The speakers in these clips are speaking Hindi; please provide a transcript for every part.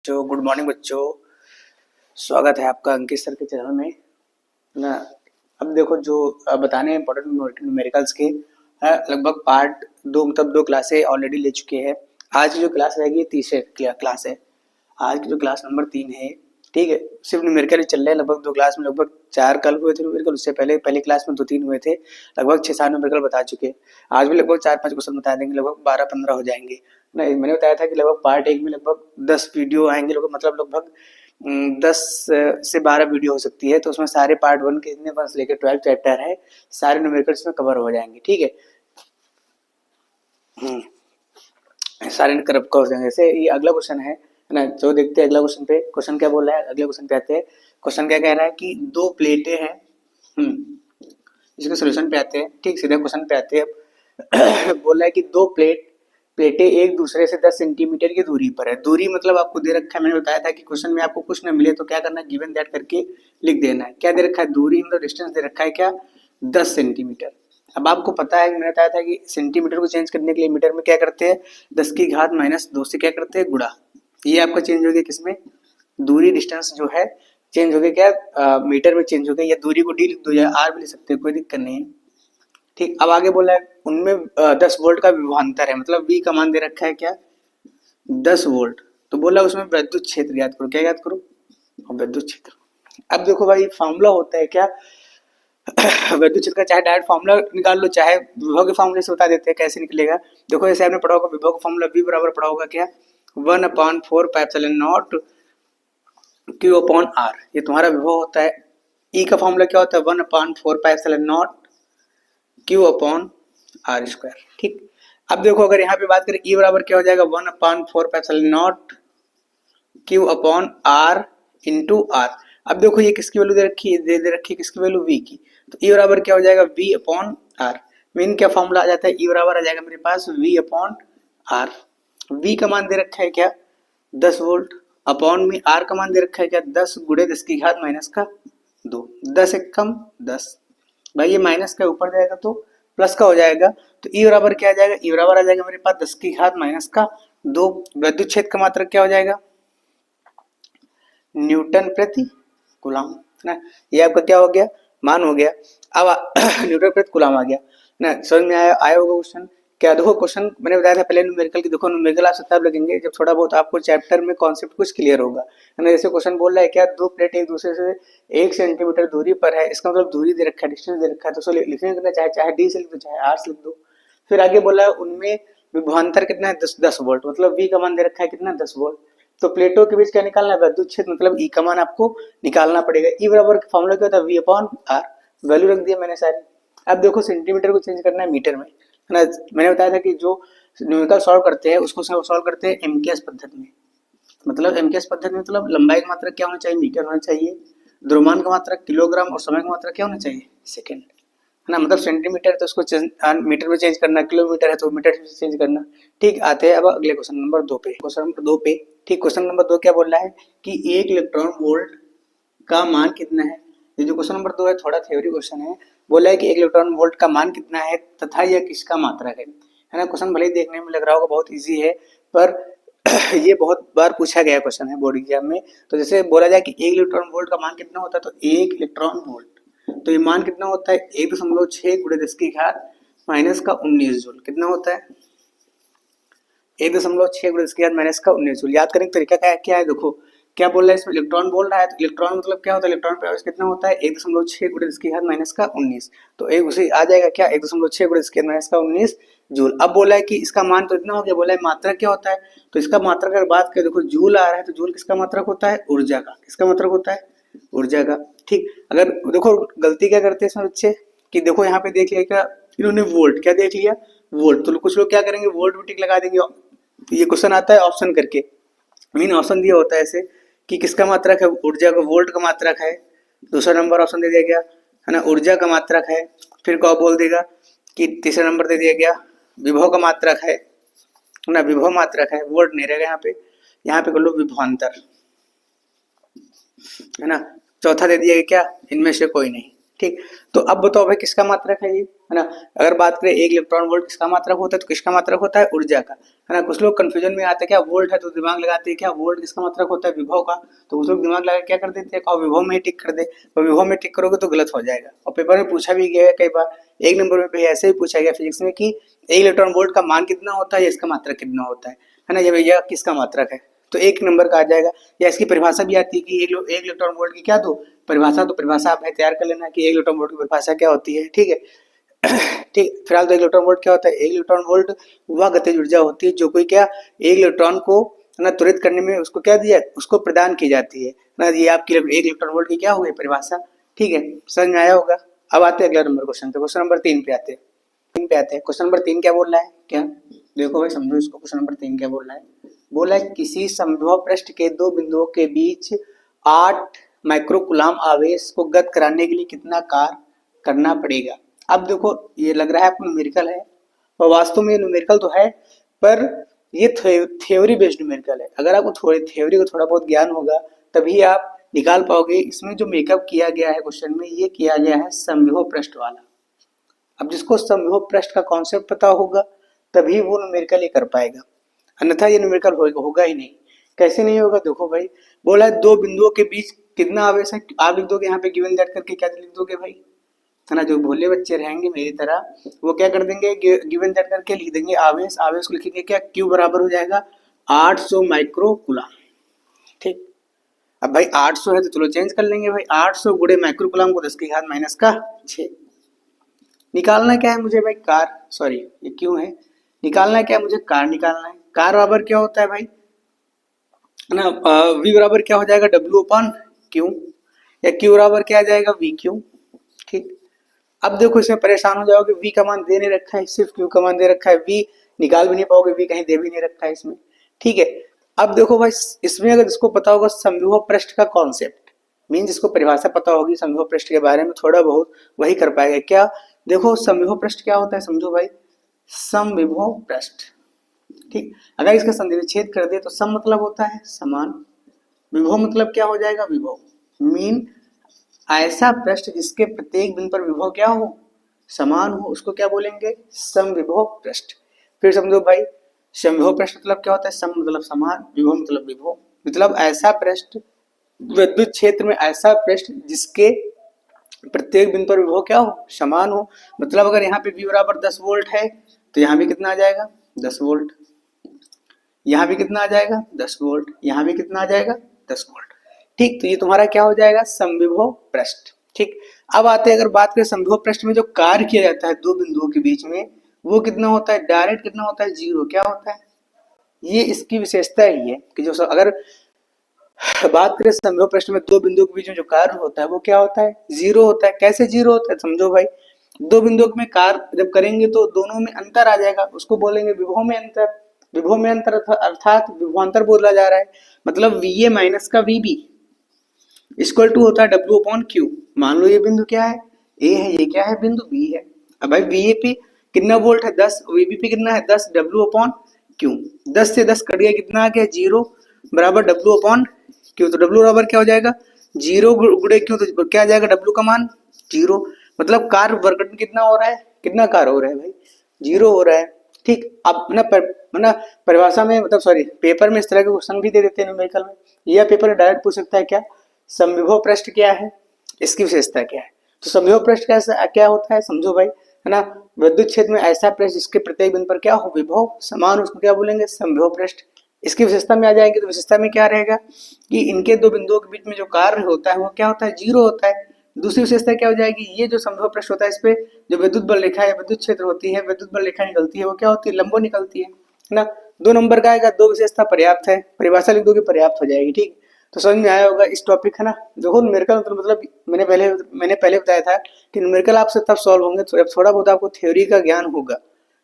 जो गुड मॉर्निंग बच्चों, स्वागत है आपका अंकित सर के चैनल में ना। अब देखो जो बताने इम्पोर्टेंट न्यूमेरिकल्स के लगभग पार्ट दो, मतलब दो क्लासें ऑलरेडी ले चुके हैं। आज की जो क्लास रहेगी तीसरे क्लास है। आज की जो क्लास नंबर 3 है, ठीक है। सिर्फ न्यूमेरिकल ही चल रहे हैं। लगभग दो क्लास में लगभग 4 कल हुए थे न्यूमेरिकल, उससे पहले पहली क्लास में 2-3 हुए थे। लगभग 6-7 न्यूमेरिकल बता चुके हैं। आज भी लगभग 4-5 क्वेश्चन बता देंगे, लगभग 12-15 हो जाएंगे ना। मैंने बताया था कि लगभग पार्ट 1 में लगभग 10 वीडियो आएंगे, लगभग 10 से 12 वीडियो हो सकती है। तो उसमें सारे पार्ट 1 के जितने बस लेकर 12 चैप्टर है, सारे न्यूमेरिकल्स में कवर हो जाएंगे, ठीक है। सारे कवर हो जाएंगे। जैसे ये अगला क्वेश्चन है ना, जो देखते हैं अगला क्वेश्चन पे। क्वेश्चन क्या बोल रहा है, अगले क्वेश्चन पे आते हैं। क्वेश्चन क्या कह रहा है कि दो प्लेटें हैं। इसके सोल्यूशन पे आते हैं, ठीक। सीधे क्वेश्चन पे आते हैं। बोल रहा है कि दो प्लेटें एक दूसरे से 10 सेंटीमीटर की दूरी पर है। दूरी मतलब आपको दे रखा है। मैंने बताया था कि क्वेश्चन में आपको कुछ न मिले तो क्या करना है, गिवन दैट करके लिख देना है। क्या दे रखा है, दूरी मतलब डिस्टेंस दे रखा है क्या, 10 सेंटीमीटर। अब आपको पता है, मैंने बताया था कि सेंटीमीटर को चेंज करने के लिए मीटर में क्या करते हैं, 10 की घात -2 से क्या करते हैं, गुणा। ये आपका चेंज हो गया किसमें, दूरी डिस्टेंस जो है चेंज हो गया क्या, मीटर में चेंज हो गया। या दूरी को डी लिख दो या आर भी लिख सकते हो, कोई दिक्कत नहीं है, ठीक। अब आगे बोला है उनमें 10 वोल्ट का विभवांतर है, मतलब वी का मान दे रखा है क्या, 10 वोल्ट। तो बोला उसमें विद्युत क्षेत्र याद करो। क्या याद करो, विद्युत क्षेत्र। अब देखो भाई, फॉर्मूला होता है क्या, विद्युत क्षेत्र का चाहे डायरेक्ट फॉर्मूला निकाल लो, चाहे विभव के फॉर्मूले से बता देते हैं कैसे निकलेगा। देखो जैसे आपने पढ़ा होगा विभव का फॉर्मूला V बराबर पढ़ा होगा क्या, 1/4 Q अपॉन R। ये तुम्हारा विभव होता है। E का फॉर्मूला क्या होता है, 1/4 Q अपॉन R स्क्वायर, ठीक। अब देखो अगर यहाँ पे बात करें E बराबर क्या हो जाएगा, 1/4 Q upon R into R। अब देखो ये किसकी वैल्यू दे रखी है, दे रखी है किसकी वैल्यू, V की। तो E बराबर क्या हो जाएगा, V अपॉन R। मीन क्या फॉर्मूला आ जाता है, E बराबर आ जाएगा मेरे पास V अपॉन R। V का मान दे रखा है क्या, 10 वोल्ट। अपॉन में R का मान दे रखा है क्या, 10 गुणे 10 की घात -2। 10 एक कम 10, भाई ये माइनस का ऊपर जाएगा तो प्लस का हो जाएगा। तो E बराबर क्या आ जाएगा, E बराबर आ जाएगा मेरे पास 10 की घात -2। विद्युत क्षेत्र का मात्रक क्या हो जाएगा, न्यूटन प्रति कूलम, है ना। ये आपका क्या हो गया, मान हो गया। अब न्यूटन प्रति कूलम आ गया ना, समझ में आया होगा क्वेश्चन। क्या देखो क्वेश्चन मैंने बताया था पहले न्यूमेरिकल की, देखो न्यूमेरिकल आप तब लगेंगे जब थोड़ा बहुत आपको चैप्टर में कॉन्सेप्ट कुछ क्लियर होगा, है ना। जैसे क्वेश्चन बोल रहा है क्या, दो प्लेट एक दूसरे से 1 सेंटीमीटर दूरी पर है। इसका मतलब दूरी दे रखा है, डिस्टेंस दे रखा है। तो उसको लिखने का चाहे डी से लिख दो, चाहे आर से लिख दो। फिर आगे बोला है उनमें विभवांतर कितना है, 10 वोल्ट, मतलब वी का मान दे रखा है कितना, 10 वोल्ट। तो प्लेटों के बीच क्या निकालना है, विद्युत क्षेत्र, मतलब ई का मान आपको निकालना पड़ेगा। ई बराबर फॉर्मूला क्या होता है, वी अपॉन आर। वैल्यू रख दिया मैंने सारी। अब देखो सेंटीमीटर को चेंज करना है मीटर में, है ना। मैंने बताया था कि जो न्यूमेरिकल सॉल्व करते हैं उसको सॉल्व करते हैं एमकेएस पद्धति में। मतलब एमकेएस पद्धति में मतलब लंबाई का मात्रक क्या होना चाहिए, मीटर होना चाहिए। द्रव्यमान का मात्रक किलोग्राम और समय का मात्रक क्या होना चाहिए, सेकंड, है ना। मतलब सेंटीमीटर तो उसको मीटर में चेंज करना, किलोमीटर है तो मीटर में चेंज करना, ठीक। आते हैं अब अगले क्वेश्चन नंबर 2 पे। क्वेश्चन नंबर 2 पे, ठीक। क्वेश्चन नंबर 2 क्या बोल रहा है कि 1 इलेक्ट्रॉन वोल्ट का मान कितना है। ये जो क्वेश्चन नंबर 2 है थोड़ा थ्योरी क्वेश्चन है। बोला है कि 1 इलेक्ट्रॉन वोल्ट का मान कितना है तथा यह किसका मात्रक है ना। क्वेश्चन भले ही देखने में लग रहा होगा बहुत इजी है, पर ये बहुत बार पूछा गया क्वेश्चन है बोर्ड एग्जाम में। तो जैसे बोला जाए कि 1 इलेक्ट्रॉन वोल्ट का मान कितना होता है, तो 1 इलेक्ट्रॉन वोल्ट, तो ये मान कितना होता है, 1.6 गुणे 10 की घात -19 जूल। कितना होता है, 1.6 गुणे 10 की घात -19 जूल। याद करने का तरीका क्या है, देखो क्या बोल रहा है इसमें, इलेक्ट्रॉन बोल रहा है। तो इलेक्ट्रॉन मतलब क्या होता है, इलेक्ट्रॉन का आवेश कितना होता है, 1.6 गुणे 10 की घात -19। तो एक उसे आ जाएगा क्या, 1.6 गुणे 10 की घात -19 जूल। अब बोला है कि इसका मान तो इतना हो गया, बोला है मात्रक क्या होता है। तो इसका मात्रक अगर बात करें, देखो जूल आ रहा है, तो जूल किसका मात्रक होता है, ऊर्जा का। किसका मात्रक होता है, ऊर्जा का, ठीक। अगर देखो गलती क्या करते हैं इसमें बच्चे, कि देखो यहाँ पे देख लिया क्या इन्होंने, वोल्ट क्या देख लिया, वोल्ट। तो कुछ लोग क्या करेंगे, वोल्ट भी टिक लगा देंगे। ये क्वेश्चन आता है ऑप्शन करके, मीन ऑप्शन दिया होता है ऐसे कि किसका मात्रक है, ऊर्जा का, वोल्ट का मात्रक है। दूसरा नंबर ऑप्शन दे दिया गया, है ना, ऊर्जा का मात्रक है। फिर क्या बोल देगा कि तीसरा नंबर दे दिया गया विभव का मात्रक है ना, विभव मात्रक है, वोल्ट नहीं रहेगा यहाँ पे कर लो विभवांतर, है ना। चौथा दे दिया क्या, इनमें से कोई नहीं, ठीक। तो अब बताओ भाई किसका मात्रक है ये, है ना। अगर बात करें 1 इलेक्ट्रॉन वोल्ट किसका मात्रक होता है, तो किसका मात्रक होता है, ऊर्जा का, है ना। कुछ लोग कंफ्यूजन में आते हैं, क्या वोल्ट है तो दिमाग लगाते हैं क्या वोल्ट किसका मात्रक होता है, विभव का। तो कुछ लोग दिमाग लगा क्या कर देते हैं, विभव में ही टिक कर दे। तो विभव में टिक करोगे तो गलत हो जाएगा, और पेपर में पूछा भी गया है कई बार। 1 नंबर में भी ऐसे ही पूछा गया फिजिक्स में कि 1 इलेक्ट्रॉन वोल्ट का मान कितना होता है या इसका मात्रक कितना होता है ना। ये भैया किसका मात्रक है, तो 1 नंबर का आ जाएगा। या इसकी परिभाषा भी आती है कि 1 इलेक्ट्रॉन वोल्ट की क्या दो परिभाषा, तो परिभाषा आप तैयार कर लेना कि 1 इलेक्ट्रॉन वोल्ट की परिभाषा क्या होती है, ठीक है। ठीक, फिलहाल तो 1 इलेक्ट्रॉन वोल्ट क्या होता है, 1 इलेक्ट्रॉन वोल्ट वह गतिज ऊर्जा होती है जो कोई क्या 1 इलेक्ट्रॉन को ना त्वरित करने में उसको क्या दिया, उसको प्रदान की जाती है ना। ये आपकी 1 इलेक्ट्रॉन वोल्ट की क्या हो गई परिभाषा, ठीक है, समझ में आया होगा। अब आते हैं अगला नंबर क्वेश्चन पे, क्वेश्चन नंबर 3 पे आते हैं। क्वेश्चन नंबर 3 क्या बोल रहा है, क्या देखो भाई समझो इसको। क्वेश्चन नंबर 3 क्या बोल रहा है, बोला है किसी समविभव पृष्ठ के 2 बिंदुओं के बीच 8 माइक्रोकुलाम आवेश को गत कराने के लिए कितना कार्य करना पड़ेगा। अब देखो ये लग रहा है आपको न्यूमेरिकल है, और वास्तव में न्यूमेरिकल तो है, पर ये थ्योरी बेस्ड न्यूमेरिकल है। अगर आपको थोड़ी थ्योरी का थोड़ा बहुत ज्ञान होगा तभी आप निकाल पाओगे। इसमें जो मेकअप किया गया है क्वेश्चन में, ये किया गया है समविभव पृष्ठ वाला। अब जिसको समविभव पृष्ठ का कॉन्सेप्ट पता होगा तभी वो न्यूमेरिकल ये कर पाएगा, अन्यथा ये न्यूमेरिकल होगा ही नहीं। कैसे नहीं होगा, देखो भाई बोला है 2 बिंदुओं के बीच कितना आवेश है, आप लिख दोगे यहाँ पे गिवन दैट करके, क्या लिख दोगे भाई, है ना। जो भोले बच्चे रहेंगे मेरी तरह वो क्या कर देंगे, गिवन दैट करके लिख देंगे आवेश, आवेश को लिखेंगे क्या, क्यू बराबर हो जाएगा 800 माइक्रोकुलाम, ठीक। अब भाई 800 है तो चलो चेंज कर लेंगे भाई, 800 गुणे माइक्रोकुलाम को 10 की घात माइनस का 6। निकालना क्या है मुझे भाई, कार, सॉरी ये क्यों है, निकालना क्या है मुझे, कार निकालना है। कार बराबर क्या होता है भाई, है ना, वी बराबर क्या हो जाएगा डब्ल्यू अपॉन क्यू, या क्यू बराबर क्या आ जाएगा वी क्यू, ठीक। अब देखो इसमें परेशान हो जाओगे, वी का मान दे नहीं रखा है, सिर्फ क्यू का मान दे रखा है, वी निकाल भी नहीं पाओगे, वी कहीं दे भी नहीं रखा है इसमें, ठीक है। अब देखो भाई इसमें अगर जिसको पता होगा समविभव पृष्ठ का कॉन्सेप्ट, मीन जिसको परिभाषा पता होगी समविभव पृष्ठ के बारे में थोड़ा बहुत, वही कर पाएगा। क्या देखो समविभव पृष्ठ क्या होता है, समझो भाई समविभव पृष्ठ, ठीक। अगर इसका संधिविच्छेद कर दे तो सम मतलब होता है समान, विभव मतलब क्या हो जाएगा विभव, मीन ऐसा पृष्ठ जिसके प्रत्येक बिंदु पर विभव क्या हो, समान हो, उसको क्या बोलेंगे, समविभव पृष्ठ। फिर समझो भाई समविभव पृष्ठ मतलब क्या होता है, सम मतलब समान, विभव मतलब विभव, मतलब ऐसा पृष्ठ विद्युत क्षेत्र में ऐसा पृष्ठ जिसके प्रत्येक बिंदु पर विभव क्या हो, समान हो। मतलब अगर यहाँ पे V बराबर 10 वोल्ट है तो यहाँ भी कितना आ जाएगा 10 वोल्ट, यहाँ भी कितना आ जाएगा 10 वोल्ट, यहाँ भी कितना आ जाएगा 10 वोल्ट, ठीक। तो ये तुम्हारा क्या हो जाएगा समविभव पृष्ठ, ठीक। अब आते हैं अगर बात करें समविभव पृष्ठ में जो कार्य किया जाता है 2 बिंदुओं के बीच में, वो कितना होता है, डायरेक्ट कितना होता है, 0 क्या होता है। ये इसकी विशेषता ही है कि जो अगर बात करें समविभव पृष्ठ में 2 बिंदुओं के बीच में जो कार्य होता है वो क्या होता है, 0 होता है। कैसे 0 होता है, समझो भाई 2 बिंदुओं में कार्य जब करेंगे तो दोनों में अंतर आ जाएगा, उसको बोलेंगे विभव में अंतर। विभव में अंतर अर्थात विभवांतर बोला जा रहा है, मतलब वी ए माइनस का वी बी इक्वल टू होता है डब्ल्यू अपॉन क्यू। मान लो ये बिंदु क्या है, ए है, ये क्या है बिंदु बी है। अब भाई वी ए पे कितना वोल्ट है 10, वी बी पे कितना है 10, डब्ल्यू अपॉन क्यू, 10 से 10 कट गया कितना आ गया 0 बराबर डब्ल्यू अपॉन क्यू। तो डब्ल्यू बराबर क्या हो जाएगा 0 गुणे क्यू, तो क्या आ जाएगा डब्ल्यू का मान 0। मतलब कार्य वर्ग कितना हो रहा है, कितना कार्य हो रहा है भाई 0 हो रहा है, ठीक। अब ना परिभाषा में मतलब सॉरी पेपर में इस तरह के क्वेश्चन भी दे देते हैं न्यूमेरिकल में, यह पेपर डायरेक्ट पूछ सकता है क्या समविभव पृष्ठ क्या है, इसकी विशेषता क्या है। तो समविभव पृष्ठ क्या होता है, समझो भाई, है ना, विद्युत क्षेत्र में ऐसा पृष्ठ जिसके प्रत्येक बिंदु पर क्या हो विभव समान, उसको क्या बोलेंगे समविभव पृष्ठ। इसकी विशेषता में आ जाएंगे तो विशेषता में क्या रहेगा कि इनके 2 बिंदुओं के बीच में जो कार्य होता है वो क्या होता है 0 होता है। दूसरी विशेषता क्या हो जाएगी, ये जो समविभव पृष्ठ होता है इस पे जो विद्युत बल रेखा या विद्युत क्षेत्र होती है, विद्युत बल रेखा निकलती है, वो क्या होती है लंबो निकलती है ना। 2 नंबर का आएगा, 2 विशेषता पर्याप्त है, परिभाषा लिख दोगे पर्याप्त हो जाएगी, ठीक। तो समझ में आया होगा इस टॉपिक, है ना। देखो न्यूमेरिकल मतलब मैंने पहले बताया था कि न्यूमेरिकल आपसे तब सॉल्व होंगे जब थोड़ा बहुत आपको थ्योरी का ज्ञान होगा,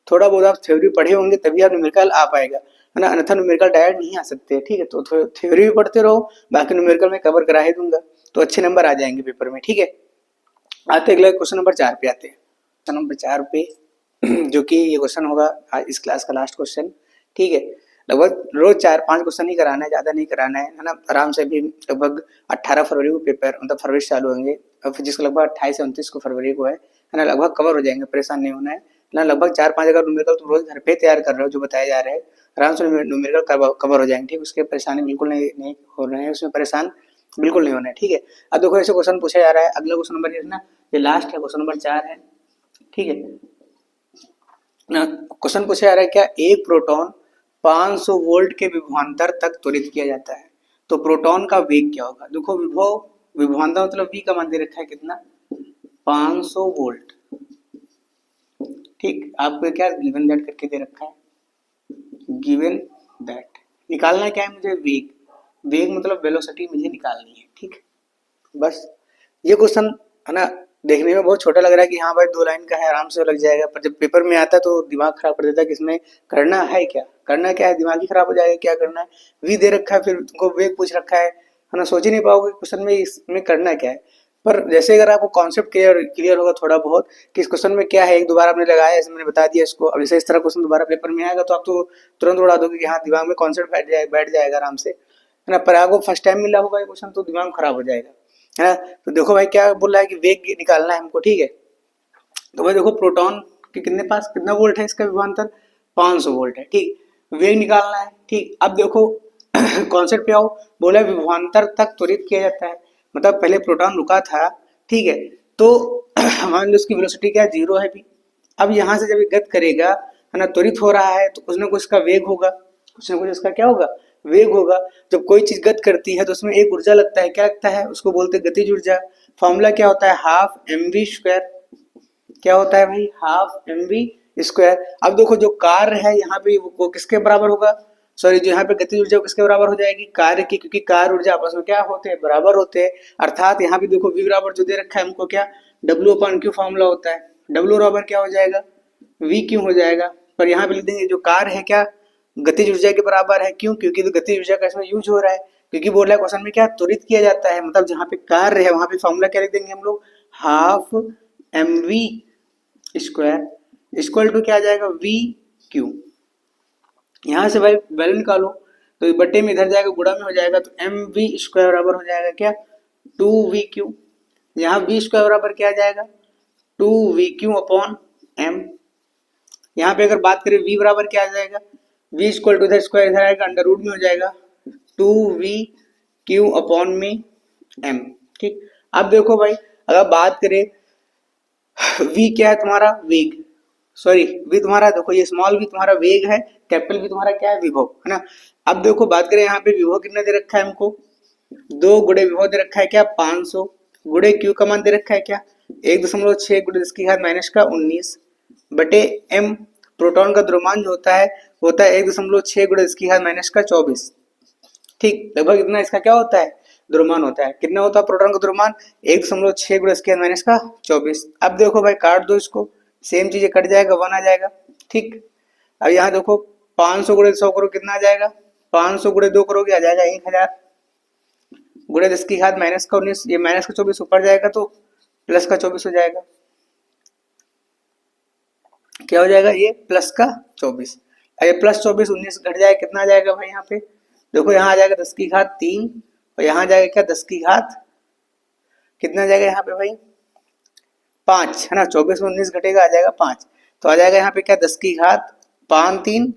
थोड़ा बहुत आप थ्योरी पढ़े होंगे तभी आप न्यूमेरिकल आ पाएगा, है ना, अन्यथा न्यूमेरिकल डायरेक्ट नहीं आ सकते, ठीक है। तो थ्योरी भी पढ़ते रहो, बाकी न्यूमेरिकल में कवर करा ही दूंगा, तो अच्छे नंबर आ जाएंगे पेपर में, ठीक है। आते अगला क्वेश्चन नंबर 4 पे आते हैं। क्वेश्चन नंबर 4 पे जो कि ये क्वेश्चन होगा इस क्लास का लास्ट क्वेश्चन, ठीक है। लगभग रोज 4-5 क्वेश्चन ही कराना है, ज्यादा नहीं कराना है ना। आराम से भी लगभग 18 फरवरी को पेपर मतलब फरवरी से चालू होंगे, फिजिक्स का लगभग 28 से 29 को फरवरी को है ना, लगभग कवर हो जाएंगे, परेशान नहीं होना है ना। लगभग 4-5 अगर न्यूमेरिकल तुम रोज घर पे तैयार कर रहे हो जो बताया जा रहा है, आराम से न्यूमेरिकल कवर हो जाएंगे, ठीक। उसके परेशानी बिल्कुल नहीं हो रहे हैं, उसमें परेशान बिल्कुल नहीं होना है, ठीक है। अब देखो ऐसे क्वेश्चन पूछा जा रहा है, अगला क्वेश्चन नंबर ये ना, ये लास्ट है, क्वेश्चन नंबर 4 है, ठीक है ना। क्वेश्चन पूछा जा रहा है, क्या एक प्रोटॉन 500 वोल्ट के विभवांतर तक त्वरित किया जाता है, तो प्रोटॉन का वेग क्या होगा। देखो विभवांतर मतलब v का मान दे रखा है कितना, 500 वोल्ट, ठीक। आपको क्या गिवन दैट करके दे रखा है, गिवन दैट निकालना क्या है मुझे, वेग। वेग मतलब वेलोसिटी मुझे निकालनी है, ठीक। बस ये क्वेश्चन है ना, देखने में बहुत छोटा लग रहा है कि हाँ भाई 2 लाइन का है, आराम से लग जाएगा, पर जब पेपर में आता है तो दिमाग खराब कर देता है कि इसमें करना है क्या, करना क्या है, दिमाग ही खराब हो जाएगा, क्या करना है। वी दे रखा है, फिर तुमको वेग पूछ रखा है ना, सोच ही नहीं पाओगे क्वेश्चन में इसमें करना क्या है। पर जैसे अगर आपको कॉन्सेप्ट क्लियर होगा थोड़ा बहुत कि इस क्वेश्चन में क्या है, एक दो बार आपने लगाया, ऐसे मैंने बता दिया इसको, अब जैसे इस तरह क्वेश्चन दोबारा पेपर में आएगा तो आप तो तुरंत उड़ा दोगे कि हाँ दिमाग में कॉन्सेप्ट बैठ जाएगा आराम से, है ना। पर आपको फर्स्ट टाइम मिला होगा ये क्वेश्चन तो दिमाग खराब हो जाएगा, है ना। तो देखो भाई क्या बोल रहा है कि वेग निकालना है हमको, ठीक है। तो भाई देखो प्रोटॉन के कितने पास कितना वोल्ट है, इसका विभवांतर 500 वोल्ट है, ठीक। वेग निकालना है, ठीक। अब देखो कॉन्सेप्ट पे आओ, बोला विभवांतर तक त्वरित किया जाता है, मतलब पहले प्रोटॉन रुका था, ठीक है, तो मान लो उसकी वेलोसिटी क्या है, 0 है भी। अब यहाँ से जब ये गति करेगा, है ना, त्वरित हो रहा है, तो कुछ ना कुछ इसका वेग होगा, कुछ ना कुछ इसका क्या होगा, वेग होगा। जब कोई चीज गति करती है तो उसमें एक ऊर्जा लगता है, क्या लगता है, उसको बोलते हैं गतिज ऊर्जा। फॉर्मूला क्या होता है, हाफ mv स्क्वायर, क्या होता है भाई, हाफ mv स्क्वायर। अब देखो जो कार्य है यहाँ पे वो किसके बराबर होगा, सॉरी जो यहाँ पे गतिज ऊर्जा किसके बराबर हो जाएगी, कार्य की, क्योंकि कार्य ऊर्जा आपस में क्या होते हैं, बराबर होते हैं। अर्थात यहाँ पे देखो v बराबर जो दे रखा है हमको, क्या W/Q फॉर्मूला होता है, W बराबर क्या हो जाएगा, v/Q हो जाएगा। पर यहाँ पे लिख देंगे जो कार्य है क्या गतिज ऊर्जा के बराबर है, क्यों, क्योंकि तो गतिज ऊर्जा का इसमें यूज हो रहा है, क्योंकि बोल रहा है क्वेश्चन में क्या त्वरित किया जाता है, मतलब जहाँ पे कार्य है वहां पे फॉर्मूला क्या लिख देंगे हम लोग, half mv square equal to क्या आ जाएगा, v/Q। यहाँ से भाई वैल्यू निकालो, तो बट्टे में इधर जाएगा, गुणा में हो जाएगा, तो mv स्क्वायर बराबर हो जाएगा क्या, 2v/Q। यहाँ v स्क्वायर बराबर क्या आ जाएगा, 2v/Q/m। यहाँ पे अगर बात करें v बराबर क्या आ जाएगा, v इक्वल टू इधर स्क्वायर इधर आएगा, अंडर रूट में हो जाएगा, 2v/Q/m, ठीक। अब देखो भाई अगर बात करें v क्या है तुम्हारा, वेग, सॉरी v तुम्हारा, देखो ये स्मॉल v तुम्हारा वेग है, कैपिटल v तुम्हारा क्या है, विभव, है ना। अब देखो बात करें यहाँ पे विभव कितना दे रखा है हमको, 2 गुणे विभव दे रखा है क्या, 500 गुणे q का मान दे रखा है क्या, 1.6 गुणे 10⁻⁻19 बटे m। प्रोटॉन का द्रव्यमान जो होता है 1.6 गुणे 10⁻⁻24, ठीक। लगभग इतना इसका क्या होता है, द्रव्यमान होता है। कितना होता है प्रोटॉन का द्रव्यमान, 1.6 गुणे 10⁻⁻24। अब देखो भाई काट दो इसको, सेम चीजें कट जाएगा, 1 आ जाएगा, ठीक। अब यहाँ देखो 500 गुणे 100 करो कितना आ जाएगा, 500 गुणे 2 करोगे आ जाएगा 1000 गुणे 10⁻⁻19, ये माइनस का 24 ऊपर जाएगा तो प्लस का 24 हो जाएगा, क्या हो जाएगा, ये प्लस का 24। ये प्लस 24 19 घट जाएगा, कितना आ जाएगा भाई यहाँ पे, देखो यहाँ आ जाएगा 10⁻³ और यहाँ आ जाएगा क्या 10⁻, कितना आ जाएगा यहाँ पे भाई 5, है ना। 24 में 19 घटेगा आ जाएगा 5, तो आ जाएगा यहाँ पे क्या 10⁻5 3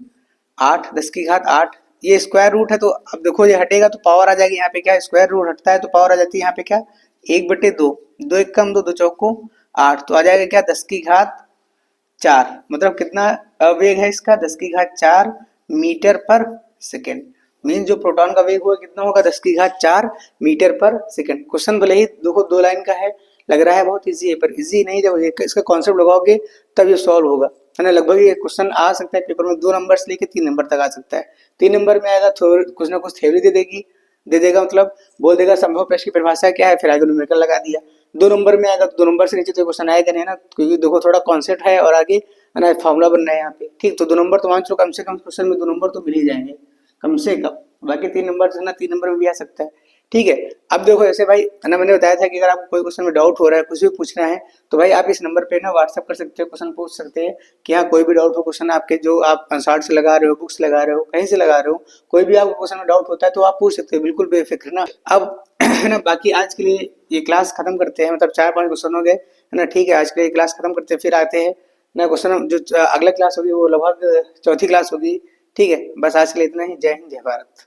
8, 10⁻8। ये स्क्वायर रूट है तो अब देखो ये हटेगा तो पावर आ जाएगी, यहाँ पे क्या स्क्वायर रूट हटता है तो पावर आ जाती है यहाँ पे क्या 1/2, 2 1 कम 2 2 चौको 8, तो आ जाएगा क्या 10⁻4, मतलब कितना वेग है इसका 10⁻4 मीटर पर सेकेंड। मीन जो प्रोटॉन का वेग होगा कितना होगा 10⁻4 मीटर पर सेकेंड। क्वेश्चन भले ही देखो 2 लाइन का है, लग रहा है बहुत इजी है, पर इजी नहीं, जब इसका कॉन्सेप्ट लगाओगे तब ये सॉल्व होगा, है ना। लगभग ये क्वेश्चन आ सकता है पेपर में 2 नंबर से लेके 3 नंबर तक आ सकता है। 3 नंबर में आएगा कुछ ना कुछ थ्योरी दे देगा, मतलब बोल देगा संभव प्रश्न की परिभाषा क्या है, फिर आगे न्यूमेरिकल लगा दिया। 2 नंबर में आएगा तो 2 नंबर से नीचे तो क्वेश्चन आएगा नहीं ना, क्योंकि देखो थोड़ा कॉन्सेप्ट है और आगे है ना फॉर्मूला बन रहा है यहाँ पे, ठीक। तो 2 नंबर तो मान चलो कम से कम क्वेश्चन में 2 नंबर तो मिल ही जाएंगे कम से कम, बाकी 3 नंबर से ना 3 नंबर में भी आ सकता है, ठीक है। अब देखो ऐसे भाई है ना, मैंने बताया था कि अगर आपको कोई क्वेश्चन में डाउट हो रहा है, कुछ भी पूछना है, तो भाई आप इस नंबर पे ना व्हाट्सअप कर सकते हो, क्वेश्चन पूछ सकते हैं कि हाँ कोई भी डाउट हो, क्वेश्चन आपके जो आप शॉर्ट से लगा रहे हो, बुक्स लगा रहे हो, कहीं से लगा रहे हो, कोई भी आपको क्वेश्चन में डाउट होता है तो आप पूछ सकते हो बिल्कुल बेफिक्र ना। अब है ना। बाकी आज के लिए ये क्लास खत्म करते हैं, मतलब 4-5 क्वेश्चन हो गए, है ना। ठीक है, आज के लिए क्लास खत्म करते हैं, फिर आते हैं ना क्वेश्चन जो अगला क्लास होगी वो लगभग चौथी क्लास होगी। ठीक है, बस आज के लिए इतना ही। जय हिंद, जय भारत।